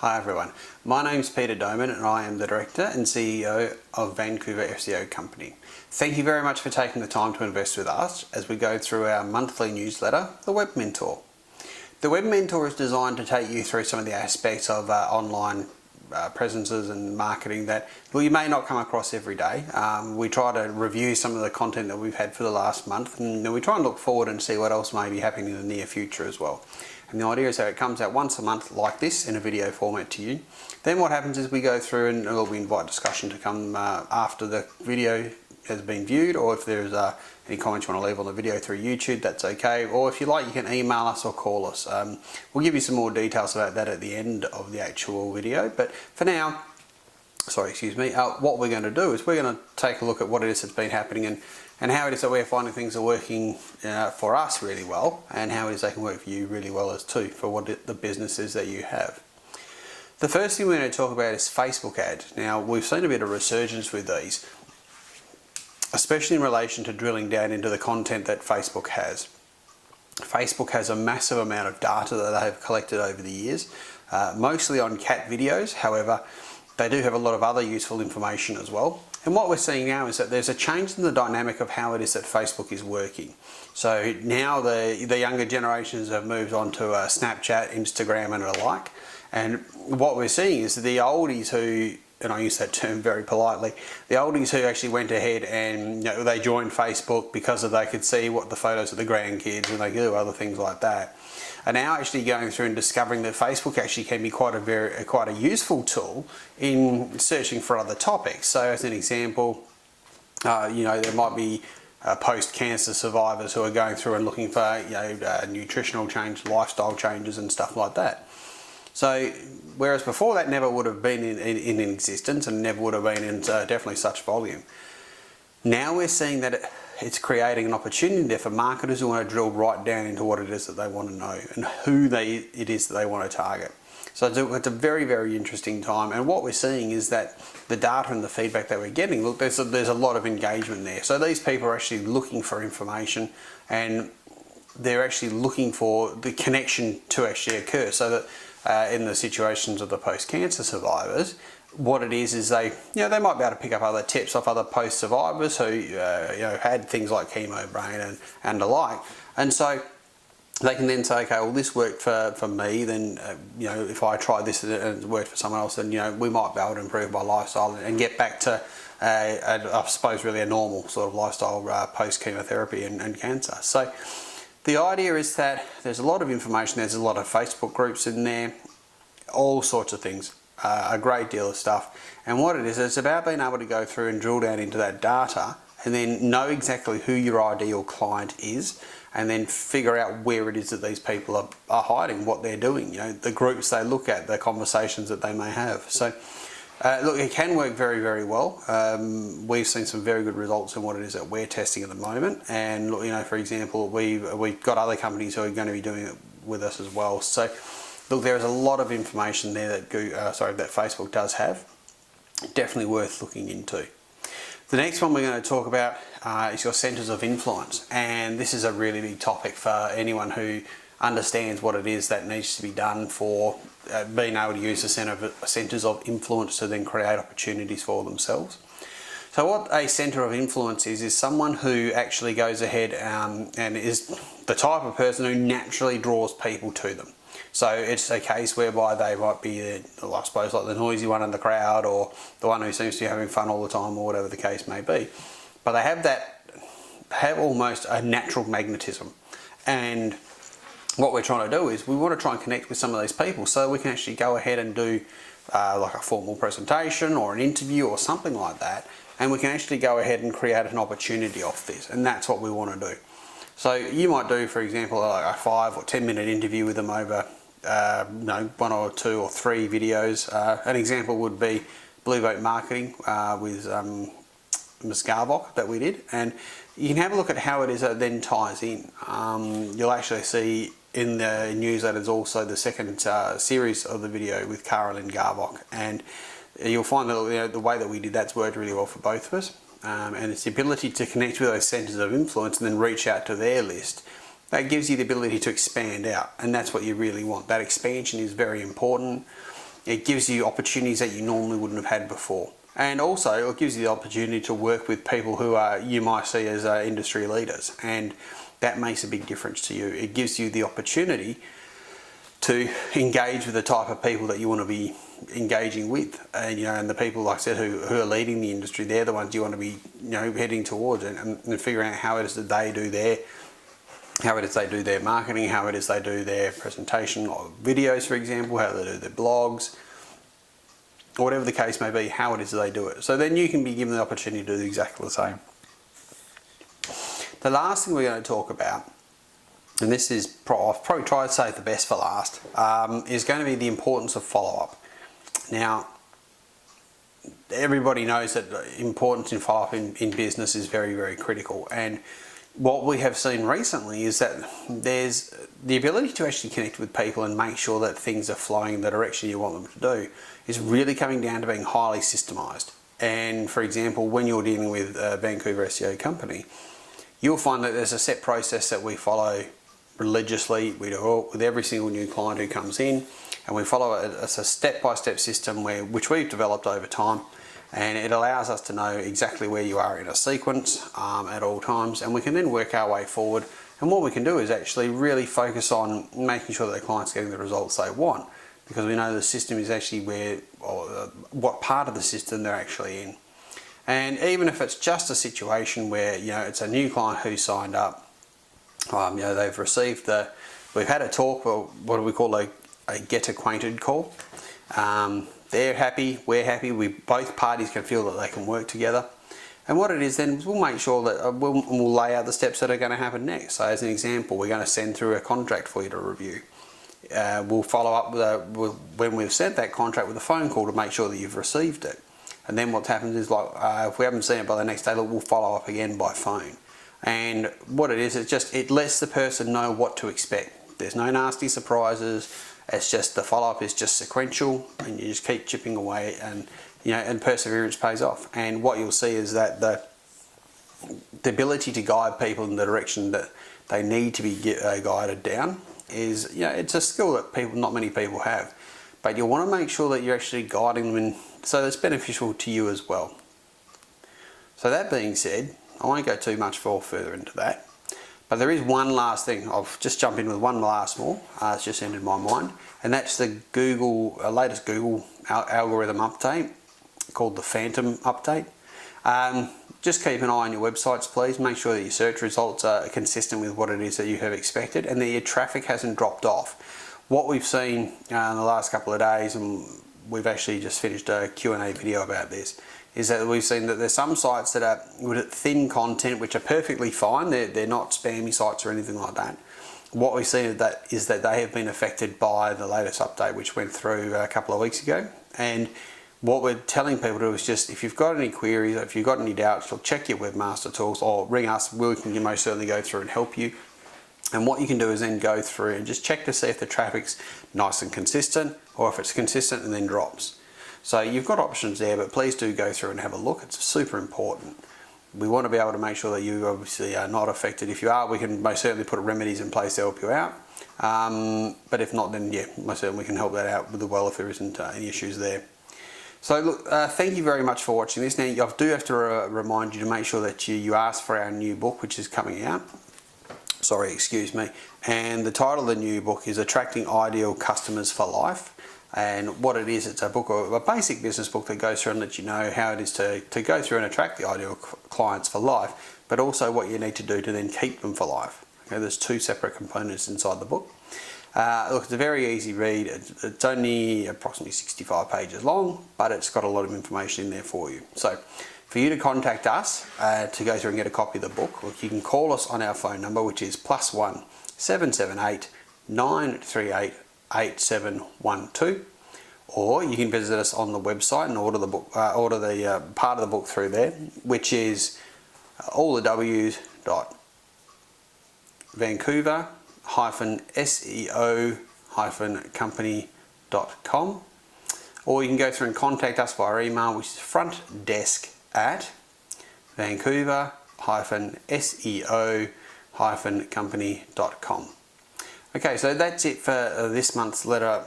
Hi everyone, my name's Peter Doman and I am the Director and CEO of Vancouver SEO Company. Thank you very much for taking the time to invest with us as we go through our monthly newsletter, The Web Mentor. The Web Mentor is designed to take you through some of the aspects of online presences and marketing that you may not come across every day. We try to review some of the content that we've had for the last month, and then we try and look forward and see what else may be happening in the near future as well. And the idea is that it comes out once a month like this in a video format to you. Then what happens is we go through and we invite discussion to come after the video has been viewed, or if there's any comments you want to leave on the video through YouTube, that's okay. Or if you like, you can email us or call us. We'll give you some more details about that at the end of the actual video. But for now, what we're going to do is we're going to take a look at what it is that's been happening and how it is that we're finding things are working for us really well, and how it is they can work for you really well as too, for what the business is that you have. The first thing we're going to talk about is Facebook ads. Now, we've seen a bit of resurgence with these, especially in relation to drilling down into the content that Facebook has. Facebook has a massive amount of data that they have collected over the years, mostly on cat videos. However, they do have a lot of other useful information as well. And what we're seeing now is that there's a change in the dynamic of how it is that Facebook is working. So now the younger generations have moved on to Snapchat, Instagram and the like. And what we're seeing is the oldies who, and I use that term very politely, the oldies who actually went ahead and they joined Facebook because they could see what the photos of the grandkids and they could do other things like that, are now actually going through and discovering that Facebook actually can be quite a useful tool in searching for other topics. So as an example, there might be post-cancer survivors who are going through and looking for nutritional change, lifestyle changes and stuff like that. So whereas before that never would have been in existence and never would have been in definitely such volume, now we're seeing that it's creating an opportunity there for marketers who want to drill right down into what it is that they want to know and who it is that they want to target. So it's a very, very interesting time, and what we're seeing is that the data and the feedback that we're getting, look, there's a lot of engagement there. So these people are actually looking for information, and they're actually looking for the connection to actually occur, so that in the situations of the post-cancer survivors, what it is they might be able to pick up other tips off other post-survivors who had things like chemo brain and the like, and so they can then say, okay, well, this worked for me, then if I try this and it worked for someone else, then we might be able to improve my lifestyle and get back to I suppose really a normal sort of lifestyle post chemotherapy and cancer. So the idea is that there's a lot of information, there's a lot of Facebook groups in there, all sorts of things, a great deal of stuff. And what it is, it's about being able to go through and drill down into that data and then know exactly who your ideal client is, and then figure out where it is that these people are hiding, what they're doing, the groups they look at, the conversations that they may have. So look, it can work very, very well. We've seen some very good results in what it is that we're testing at the moment. And look, for example, we've got other companies who are going to be doing it with us as well. So look, there is a lot of information there that that Facebook does have. Definitely worth looking into. The next one we're going to talk about is your centres of influence, and this is a really big topic for anyone who understands what it is that needs to be done for being able to use the centres of influence to then create opportunities for themselves. So what a centre of influence is someone who actually goes ahead and is the type of person who naturally draws people to them. So it's a case whereby they might be, I suppose, like the noisy one in the crowd, or the one who seems to be having fun all the time, or whatever the case may be. But they have almost a natural magnetism. And what we're trying to do is we want to try and connect with some of these people so we can actually go ahead and do like a formal presentation or an interview or something like that, and we can actually go ahead and create an opportunity off this, and that's what we want to do. So you might do, for example, like a 5 or 10 minute interview with them over 1 or 2 or 3 videos. An example would be Blue Boat Marketing with Ms. Garvok that we did, and you can have a look at how it is that then ties in. You'll actually see in the newsletters also the second series of the video with Carolyn Garvok, and you'll find that the way that we did that's worked really well for both of us. And it's the ability to connect with those centres of influence and then reach out to their list that gives you the ability to expand out, and that's what you really want. That expansion is very important. it gives you opportunities that you normally wouldn't have had before. And also it gives you the opportunity to work with people who you might see as industry leaders, and that makes a big difference to you. It gives you the opportunity to engage with the type of people that you want to be engaging with, and and the people, like I said, who are leading the industry, they're the ones you want to be heading towards, and figuring out how it is that they do their marketing, how it is they do their presentation or videos, for example, how they do their blogs, or whatever the case may be, how it is that they do it. So then you can be given the opportunity to do exactly the same. The last thing we're going to talk about, and this is, I've probably tried to save the best for last, is going to be the importance of follow-up. Now, everybody knows that the importance in follow-up in business is very, very critical. And what we have seen recently is that there's the ability to actually connect with people and make sure that things are flowing in the direction you want them to do is really coming down to being highly systemized. And for example, when you're dealing with Vancouver SEO Company, you'll find that there's a set process that we follow religiously. We do it with every single new client who comes in, and we follow a step-by-step system which we've developed over time, and it allows us to know exactly where you are in a sequence at all times, and we can then work our way forward. And what we can do is actually really focus on making sure that the client's getting the results they want, because we know the system is actually what part of the system they're actually in. And even if it's just a situation where it's a new client who signed up, they've received we've had a talk, or what do we call a get acquainted call. They're happy, we're happy, both parties can feel that they can work together. And what it is then, we'll make sure that we'll lay out the steps that are going to happen next. So as an example, we're going to send through a contract for you to review. We'll follow up when we've sent that contract with a phone call to make sure that you've received it. And then what happens is, if we haven't seen it by the next day, we'll follow up again by phone. And what it is, it lets the person know what to expect. There's no nasty surprises. It's just the follow-up is just sequential, and you just keep chipping away, and and perseverance pays off. And what you'll see is that the ability to guide people in the direction that they need to be guided down is, it's a skill that not many people have. But you want to make sure that you're actually guiding them so it's beneficial to you as well. So that being said, I won't go too much further into that. But there is one last thing. I'll just jump in with one last more. It's just entered my mind, and that's the latest Google algorithm update called the Phantom update. Just keep an eye on your websites, please. Make sure that your search results are consistent with what it is that you have expected, and that your traffic hasn't dropped off. What we've seen in the last couple of days, and we've actually just finished a Q&A video about this, is that we've seen that there's some sites that are with thin content, which are perfectly fine. They're not spammy sites or anything like that. What we've seen is that they have been affected by the latest update, which went through a couple of weeks ago. And what we're telling people to do is just, if you've got any queries, if you've got any doubts, check your webmaster tools or ring us. We can most certainly go through and help you. And what you can do is then go through and just check to see if the traffic's nice and consistent, or if it's consistent and then drops. So you've got options there, but please do go through and have a look. It's super important. We want to be able to make sure that you obviously are not affected. If you are, we can most certainly put remedies in place to help you out. But if not, then most certainly we can help that out well if there isn't any issues there. So look, thank you very much for watching this. Now, I do have to remind you to make sure that you ask for our new book, which is coming out. Sorry, excuse me. And the title of the new book is Attracting Ideal Customers for Life. And what it is, it's a book, a basic business book that goes through and lets you know how it is to go through and attract the ideal clients for life, but also what you need to do to then keep them for life. Okay, there's two separate components inside the book. Look, it's a very easy read. It's only approximately 65 pages long, but it's got a lot of information in there for you. So for you to contact us to go through and get a copy of the book, look, you can call us on our phone number, which is +1 778 938 8712, or you can visit us on the website and order the book, order the part of the book through there, which is allthews.vancouver-seo-company.com, or you can go through and contact us via email, which is frontdesk@vancouver-seo-company.com. Okay, so that's it for this month's letter.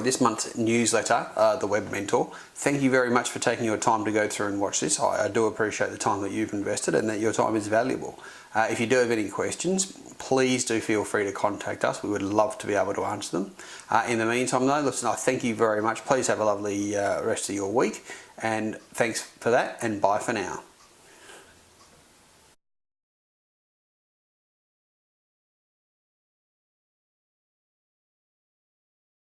this month's newsletter, The Web Mentor. Thank you very much for taking your time to go through and watch this. I do appreciate the time that you've invested and that your time is valuable. If you do have any questions, please do feel free to contact us. We would love to be able to answer them. In the meantime though, listen, I thank you very much. Please have a lovely rest of your week, and thanks for that, and bye for now.